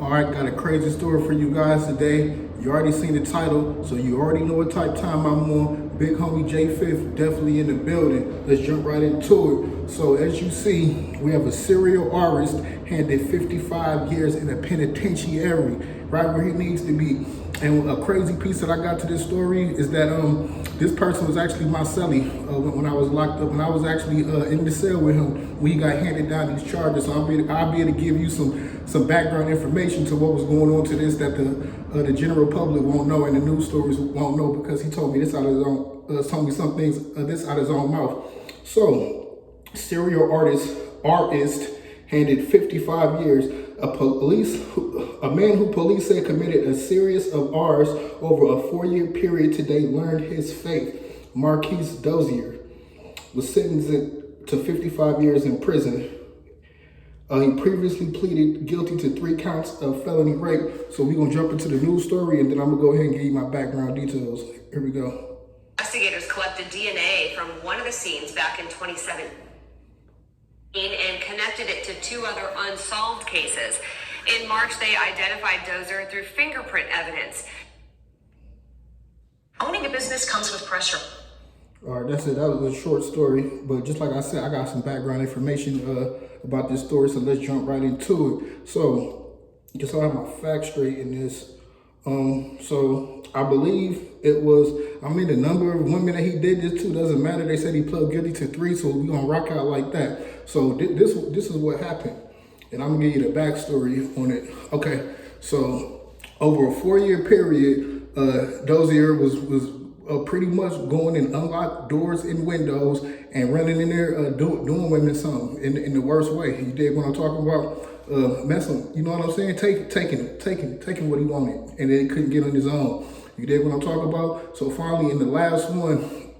All right, got a crazy story for you guys today. You already seen the title, so you already know what type time I'm on. Big homie J5th definitely in the building. Let's jump right into it. So as you see, we have a serial artist handed 55 years in a penitentiary, right where he needs to be. And a crazy piece that I got to this story is that this person was actually my cellie when I was locked up, and I was actually in the cell with him when he got handed down these charges. So I'll be able to give you some background information to what was going on to this that the general public won't know and the news stories won't know, because he told me this out of his own, told me some things this out of his own mouth. So, serial artist handed 55 years. A man who police said committed a series of R's over a 4-year period today learned his fate. Marquise Dozier was sentenced to 55 years in prison. He previously pleaded guilty to 3 counts of felony rape. So we're going to jump into the news story, and then I'm going to go ahead and give you my background details. Here we go. Investigators collected DNA from one of the scenes back in 2017 and connected it to 2 other unsolved cases. In March, they identified Dozier through fingerprint evidence. Owning a business comes with pressure. All right, that's it. That was a short story, but just like I said, I got some background information about this story, so let's jump right into it. So, just so I have my facts straight in this. So I believe it was, the number of women that he did this to doesn't matter. They said he pled guilty to 3, so we're gonna rock out like that. So this is what happened, and I'm gonna give you the backstory on it. Okay, so over a 4-year period, Dozier was pretty much going and unlock doors and windows and running in there doing women something in the worst way. You dig what I'm talking about? Messing, you know what I'm saying? Taking what he wanted, and then he couldn't get on his own. You dig what I'm talking about? So finally, in the last one,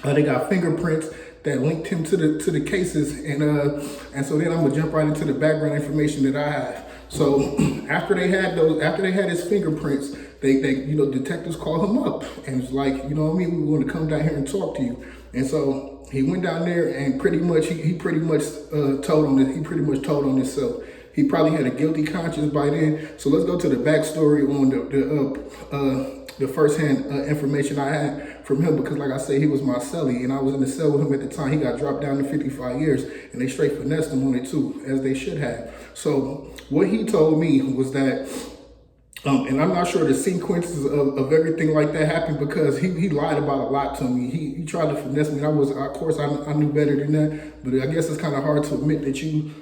they got fingerprints that linked him to the cases, and so then I'm gonna jump right into the background information that I have. So after they had his fingerprints, they detectives called him up and was like, we want to come down here and talk to you. And so he went down there and pretty much told on himself. He probably had a guilty conscience by then. So let's go to the backstory on the firsthand information I had from him, because like I said, he was my cellie, and I was in the cell with him at the time. He got dropped down to 55 years, and they straight finessed him on it too, as they should have. So what he told me was that, and I'm not sure the sequences of everything like that happened, because he lied about a lot to me. He tried to finesse me. I knew better than that, but I guess it's kind of hard to admit that you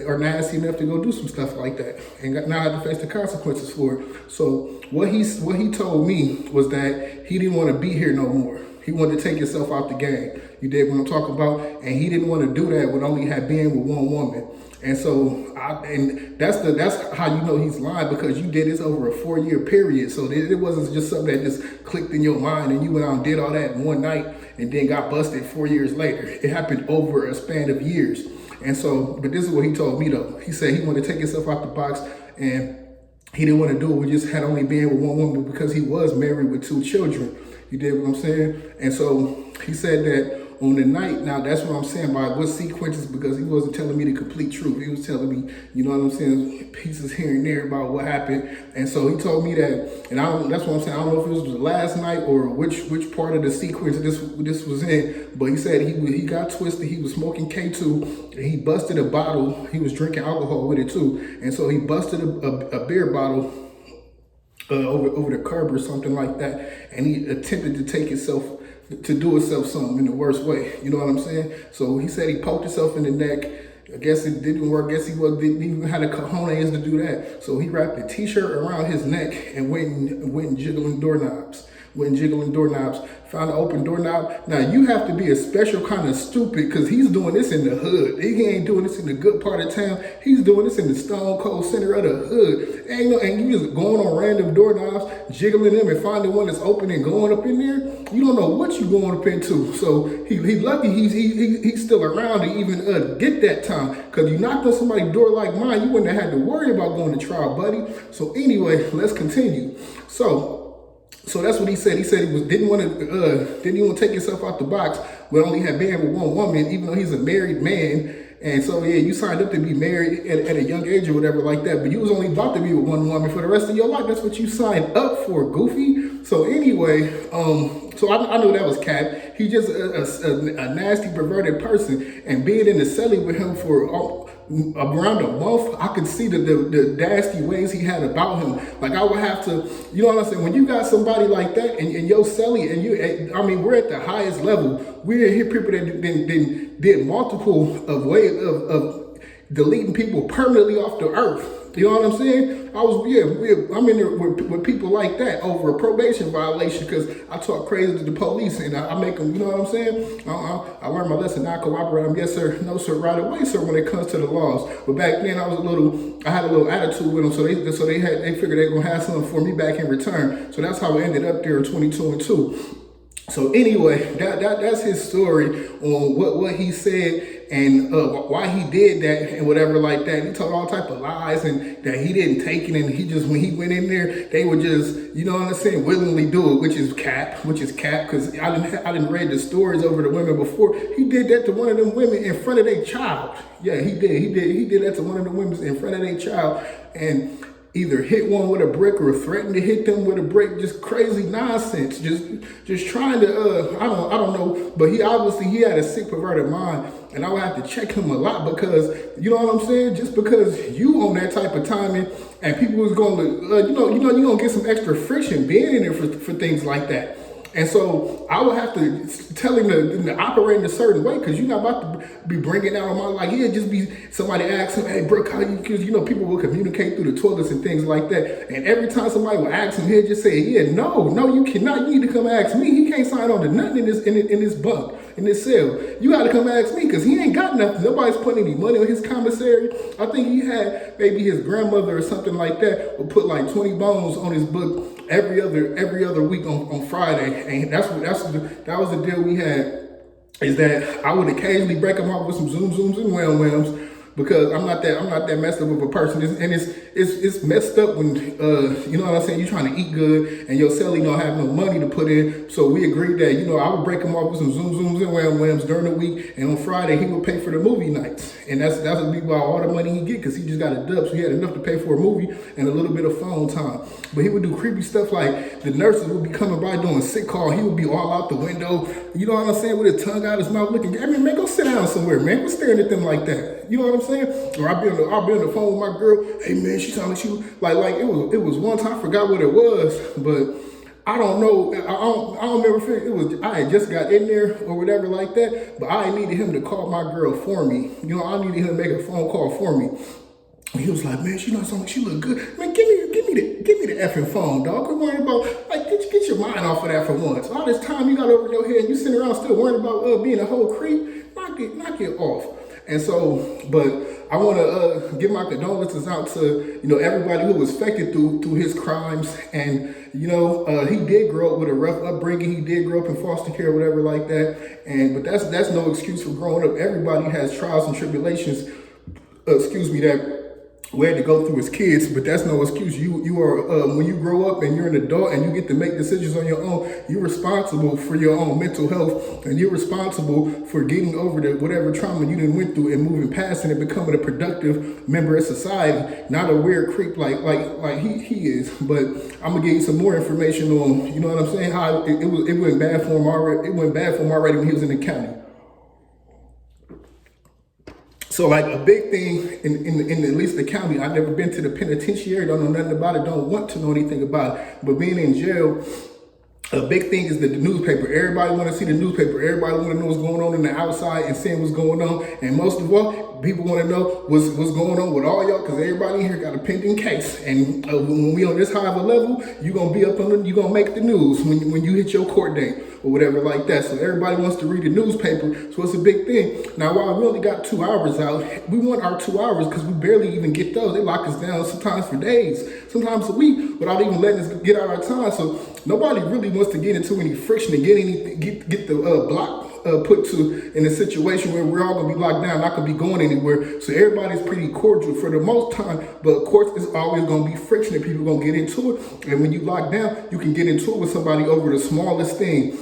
are nasty enough to go do some stuff like that, and now I have to face the consequences for it. So what he told me was that he didn't want to be here no more. He wanted to take himself out the game. You dig what I'm talking about? And he didn't want to do that with only being with one woman. And so, that's how you know he's lying, because you did this over a 4-year period. So it wasn't just something that just clicked in your mind and you went out and did all that in one night and then got busted 4 years later. It happened over a span of years. And so, but this is what he told me though. He said he wanted to take himself out the box, and he didn't want to do it. We just had only been with one woman, because he was married with 2 children. You did what I'm saying? And so he said that on the night, now that's what I'm saying by what sequences, because he wasn't telling me the complete truth. He was telling me, you know what I'm saying, pieces here and there about what happened. And so he told me that, and that's what I'm saying, I don't know if it was the last night or which part of the sequence this was in, but he said he got twisted. He was smoking K2, and he busted a bottle. He was drinking alcohol with it too. And so he busted a beer bottle over the curb or something like that, and he attempted to do himself something in the worst way. You know what I'm saying? So he said he poked himself in the neck. I guess it didn't work. I guess he didn't even have the cojones to do that. So he wrapped a t-shirt around his neck and went and jiggling doorknobs. Found an open doorknob. Now you have to be a special kind of stupid, because he's doing this in the hood. He ain't doing this in the good part of town. He's doing this in the stone cold center of the hood. And you just going on random doorknobs, jiggling them, and finding one that's open and going up in there. You don't know what you going up into. So he lucky he's still around to even get that time. Because you knocked on somebody's door like mine, you wouldn't have had to worry about going to trial, buddy. So anyway, let's continue. So that's what he said. He said he didn't want to take himself out the box, but only had been with one woman, even though he's a married man. And so, yeah, you signed up to be married at a young age or whatever like that, but you was only about to be with one woman for the rest of your life. That's what you signed up for, goofy. So anyway, so I know that was cap. He just a nasty, perverted person. And being in the celly with him for around a month, I could see the nasty ways he had about him. Like, I would have to, you know what I'm saying? When you got somebody like that and your celly, and we're at the highest level. We're here people that did multiple of deleting people permanently off the earth. You know what I'm saying? I'm in there with people like that over a probation violation because I talk crazy to the police and I make them, you know what I'm saying? I learned my lesson, not cooperate. Yes, sir. No, sir. Right away, sir, when it comes to the laws. But back then, I had a little attitude with them, so they figured they were going to have something for me back in return. So that's how I ended up there in 22 and 2. So anyway, that's his story on what he said and why he did that and whatever like that. He told all type of lies and that he didn't take it, and when he went in there, they would just, you know what I'm saying, willingly do it, which is cap, because I didn't read the stories over the women before. He did that to one of them women in front of their child. Yeah, he did that to one of the women in front of their child, and either hit one with a brick or threatened to hit them with a brick. Just crazy nonsense. Just trying to, I don't know. But he had a sick, perverted mind. And I would have to check him a lot because, you know what I'm saying? Just because you on that type of timing and people was going to, you're going to get some extra friction being in there for things like that. And so I would have to tell him to operate in a certain way because you're not about to be bringing out on my, like, he'd just be, somebody asks him, hey, bro, how you, because, people will communicate through the toilets and things like that. And every time somebody will ask him, he'll just say, yeah, no, you cannot. You need to come ask me. He can't sign on to nothing in this bunk, in this cell. You got to come ask me because he ain't got nothing. Nobody's putting any money on his commissary. I think he had maybe his grandmother or something like that would put like 20 bones on his book every other week on Friday. And that was the deal we had, is that I would occasionally break them off with some zooms and whams because I'm not that messed up of a person. It's messed up when you know what I'm saying, you're trying to eat good and your celly don't have no money to put in. So we agreed that, I would break him off with some zooms and whams during the week, and on Friday he would pay for the movie nights. And that's what be about all the money he get, because he just got a dub, so he had enough to pay for a movie and a little bit of phone time. But he would do creepy stuff like the nurses would be coming by doing sick call. He would be all out the window, you know what I'm saying, with his tongue out his mouth looking. I mean, man, go sit down somewhere, man. Quit staring at them like that. You know what I'm saying? Or I'll be on the phone with my girl. Hey man, she sounded like she like it was one time, I forgot what it was, but I don't know. I don't remember if it was, I had just got in there or whatever like that, but I needed him to call my girl for me. I needed him to make a phone call for me. And he was like, man, she sound like she look good. Man, give me the effing phone, dog. Quit worrying about, like, get your mind off of that for once. All this time you got over your head and you sitting around still worrying about being a whole creep. Knock it off. And so, but I want to give my condolences out to, everybody who was affected through his crimes. And, he did grow up with a rough upbringing. He did grow up in foster care, whatever like that. But that's no excuse for growing up. Everybody has trials and tribulations, that we had to go through as kids, but that's no excuse. You are, when you grow up and you're an adult and you get to make decisions on your own, you're responsible for your own mental health, and you're responsible for getting over whatever trauma you done went through and moving past it and becoming a productive member of society, not a weird creep like he is. But I'm gonna give you some more information on, you know what I'm saying, how it went bad for him already. It went bad for him already when he was in the county. So like a big thing in at least the county, I've never been to the penitentiary, don't know nothing about it, don't want to know anything about it. But being in jail, a big thing is that the newspaper. Everybody want to see the newspaper. Everybody want to know what's going on in the outside and seeing what's going on. And most of all, people want to know what's going on with all y'all, because everybody in here got a pending case. And when we on this high of a level, you're going to be up on you're going to make the news when you hit your court date or whatever like that. So everybody wants to read the newspaper. So it's a big thing. Now, while we only got 2 hours out, we want our 2 hours because we barely even get those. They lock us down sometimes for days, sometimes a week, without even letting us get out our time. So nobody really wants to get into any friction and get the block put in a situation where we're all gonna be locked down, not gonna be going anywhere. So everybody's pretty cordial for the most time, but of course it's always gonna be friction and people gonna get into it. And when you lock down, you can get into it with somebody over the smallest thing.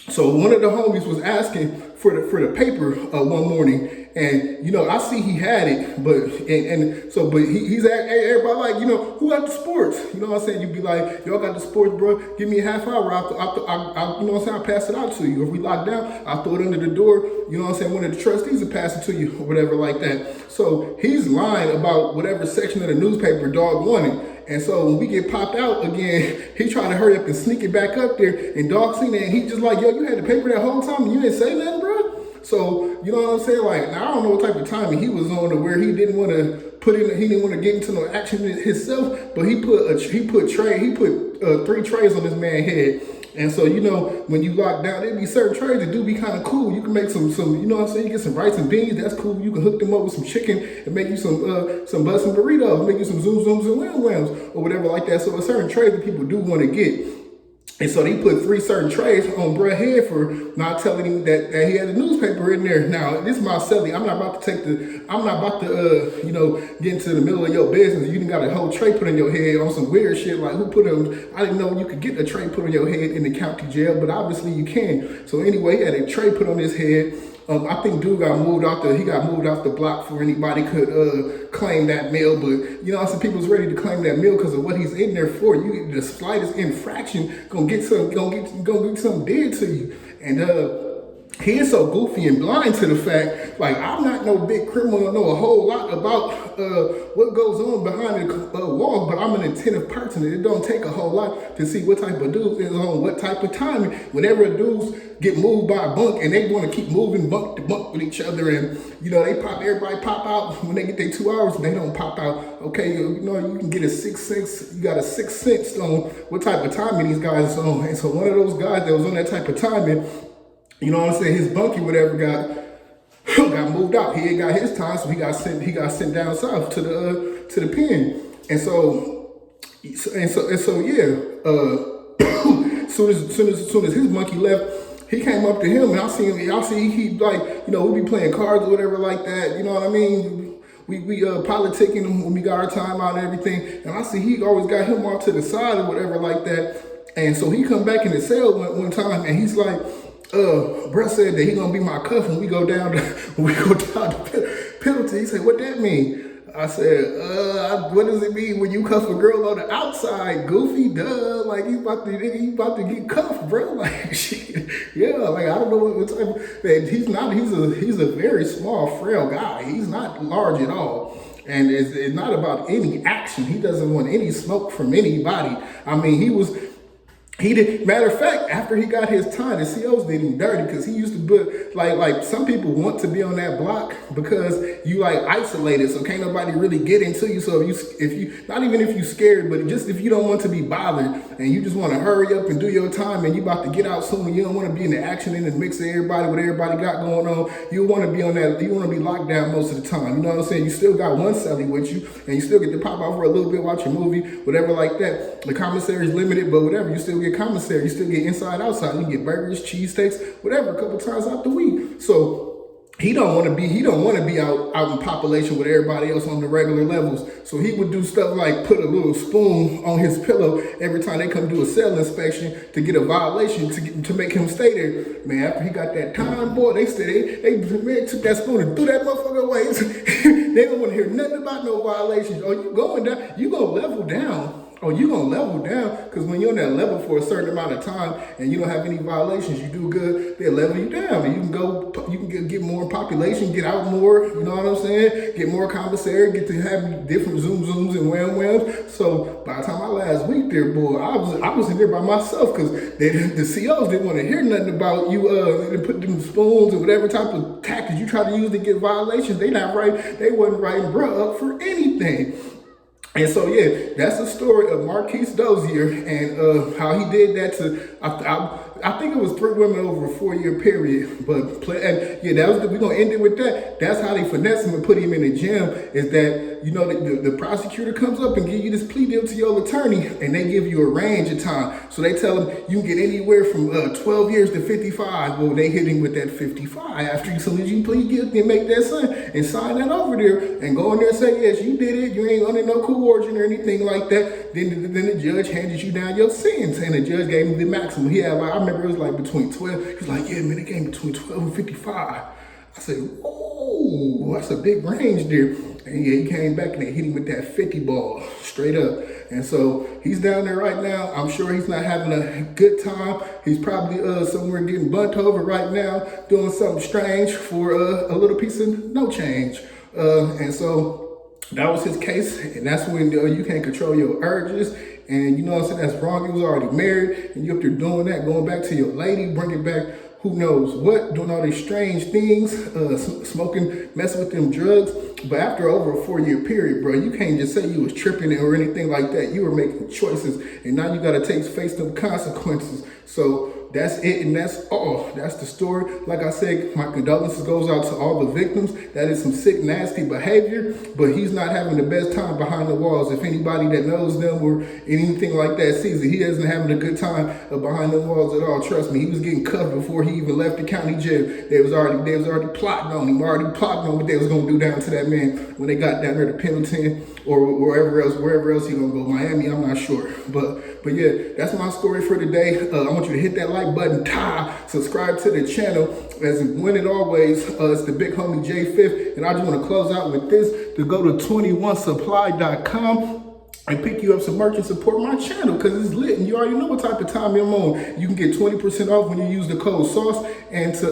So one of the homies was asking for the paper one morning, And you know, I see he had it, but he's at everybody like, you know, who got the sports? You know what I'm saying? You'd be like, y'all got the sports, bro. Give me a half hour. You know what I'm saying? I'll pass it out to you. If we lock down, I'll throw it under the door. You know what I'm saying? One of the trustees will pass it to you or whatever like that. So he's lying about whatever section of the newspaper dog wanted. And so when we get popped out again, he tried to hurry up and sneak it back up there. And dog seen it, and he just like, yo, you had the paper that whole time and you didn't say nothing, bro? So, you know what I'm saying? Like, now I don't know what type of timing he was on to where he didn't want to he didn't want to get into no action himself, but he put 3 trays on this man's head. And so, you know, when you lock down, there be certain trays that do be kind of cool. You can make some, you know what I'm saying? You get some rice and beans, that's cool. You can hook them up with some chicken and make you some bussin' burritos, make you some zoom zooms and wham whams or whatever like that. So a certain tray that people do want to get. And so they put 3 certain trays on bruh's head for not telling him that he had a newspaper in there. Now, this is my celly. I'm not about to you know, get into the middle of your business. You done got a whole tray put on your head on some weird shit. Like, who put them? I didn't know you could get a tray put on your head in the county jail, but obviously you can. So anyway, he had a tray put on his head. I think dude got moved off the block for anybody could claim that meal, but you know, some people's ready to claim that meal because of what he's in there for. You the slightest infraction gonna get something dead to you, and he is so goofy and blind to the fact, like, I'm not no big criminal, I know a whole lot about what goes on behind the walls, but I'm an attentive person, and it don't take a whole lot to see what type of dudes is on what type of timing. Whenever dudes get moved by a bunk, and they want to keep moving bunk to bunk with each other, and, you know, everybody pop out when they get their 2 hours, and they don't pop out. Okay, you know, you can get a 6 sense, you got a 6 sense on what type of timing these guys are on. And so one of those guys that was on that type of timing, you know what I'm saying, his bunkie whatever got moved out. He ain't got his time, so he got sent down south to the pen. And so yeah, soon as his monkey left, he came up to him, and y'all see he like, you know, we be playing cards or whatever like that, you know what I mean? We politicking when we got our time out and everything, and I see he always got him off to the side or whatever like that. And so he come back in the cell one time, and he's like, bruh said that he gonna be my cuff when we go down the penalty. He said, what that mean? I said, what does it mean when you cuff a girl on the outside, goofy? Duh, like he about to get cuffed, bro. Like shit. Yeah, like I don't know what type of, man, he's a very small, frail guy. He's not large at all. And it's not about any action. He doesn't want any smoke from anybody. I mean, he did. Matter of fact, after he got his time, the COs did him dirty because he used to put like some people want to be on that block because you like isolated, so can't nobody really get into you. So if you not even if you scared, but just if you don't want to be bothered and you just want to hurry up and do your time and you about to get out soon, and you don't want to be in the action in the mix of everybody, what everybody got going on. You want to be on that. You want to be locked down most of the time. You know what I'm saying? You still got one celly with you, and you still get to pop out for a little bit, watch a movie, whatever like that. The commissary is limited, but whatever, you still get commissary, you still get inside, outside, you get burgers, cheesesteaks, whatever, a couple times out the week. So he don't want to be out in population with everybody else on the regular levels. So he would do stuff like put a little spoon on his pillow every time they come do a cell inspection to get a violation to make him stay there. Man, after he got that time, boy, they took that spoon and threw that motherfucker away. They don't want to hear nothing about no violations. Oh, you going down? You gonna level down? Oh, you're going to level down, because when you're on that level for a certain amount of time and you don't have any violations, you do good, they level you down. And you can get more population, get out more, you know what I'm saying? Get more commissary, get to have different zooms and wham whams. So by the time my last week there, boy, I was in there by myself because the COs didn't want to hear nothing about you put them spoons and whatever type of tactics you try to use to get violations. They wasn't writing bruh up for anything. And so, yeah, that's the story of Marquise Dozier and how he did that to, I think it was 3 women over a 4-year period. But, we're going to end it with that. That's how they finesse him and put him in the gym, is that, you know, the prosecutor comes up and give you this plea deal to your attorney, and they give you a range of time. So they tell him you can get anywhere from 12 years to 55. Well, they hit him with that 55 after as soon as you plead guilty and make that sign that over there and go in there and say, yes, you did it. You ain't under no coercion or anything like that. Then the judge handed you down your sentence, and the judge gave him the maximum. He had, I remember it was like between 12. He's like, yeah, man, they gave me between 12 and 55. I said, whoa. ooh, that's a big range there. And yeah, he came back and they hit him with that 50 ball straight up. And so he's down there right now. I'm sure he's not having a good time. He's probably somewhere getting bunt over right now, doing something strange for a little piece of no change. And so that was his case, and that's when you can't control your urges. And you know what I'm saying? That's wrong. He was already married, and you up there doing that, going back to your lady, bringing back who knows what, doing all these strange things, smoking, messing with them drugs. But after over a 4-year period, bro, you can't just say you was tripping or anything like that. You were making choices, and now you got to face them consequences. So that's it, and that's all. That's the story. Like I said, my condolences goes out to all the victims. That is some sick, nasty behavior, but he's not having the best time behind the walls. If anybody that knows them or anything like that sees it, he isn't having a good time behind the walls at all. Trust me, he was getting cuffed before he even left the county jail. They was already plotting on him, already plotting on what they was gonna do down to that man when they got down there to Pendleton or wherever else he gonna go. Miami, I'm not sure. But yeah, that's my story for today. I want you to hit that like button, subscribe to the channel. As when it always, it's the big homie J5th, and I just want to close out with this: to go to 21supply.com and pick you up some merch and support my channel, because it's lit and you already know what type of time I'm on. You can get 20% off when you use the code SAUCE. And to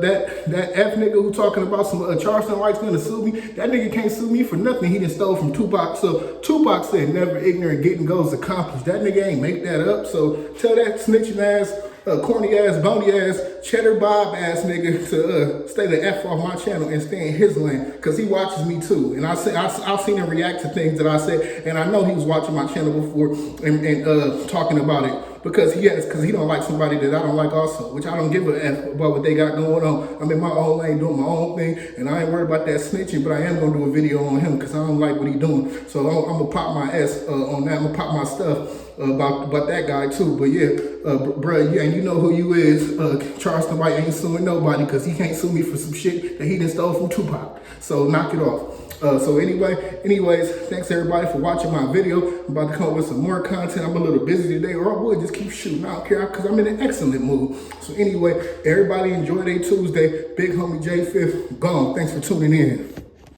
that F nigga who talking about some Charleston White's gonna sue me, that nigga can't sue me for nothing. He done stole from Tupac. So Tupac said never ignorant, getting goals accomplished. That nigga ain't make that up. So tell that snitching ass, corny ass, bony ass, cheddar bob ass nigga to stay the F off my channel and stay in his lane, because he watches me too. And I've seen him react to things that I said, and I know he was watching my channel before and talking about it. Because he don't like somebody that I don't like also, which I don't give a F about what they got going on. I'm in my own lane doing my own thing, and I ain't worried about that snitching, but I am gonna do a video on him because I don't like what he doing. So I'm gonna pop my S on that. I'm gonna pop my stuff about that guy too. But yeah, bruh, yeah, and you know who you is. Charleston White ain't suing nobody because he can't sue me for some shit that he done stole from Tupac. So knock it off. So anyways, thanks everybody for watching my video. I'm about to come up with some more content. I'm a little busy today, or I would just keep shooting. I don't care, because I'm in an excellent mood. So anyway, everybody enjoy their Tuesday. Big homie J5th gone. Thanks for tuning in.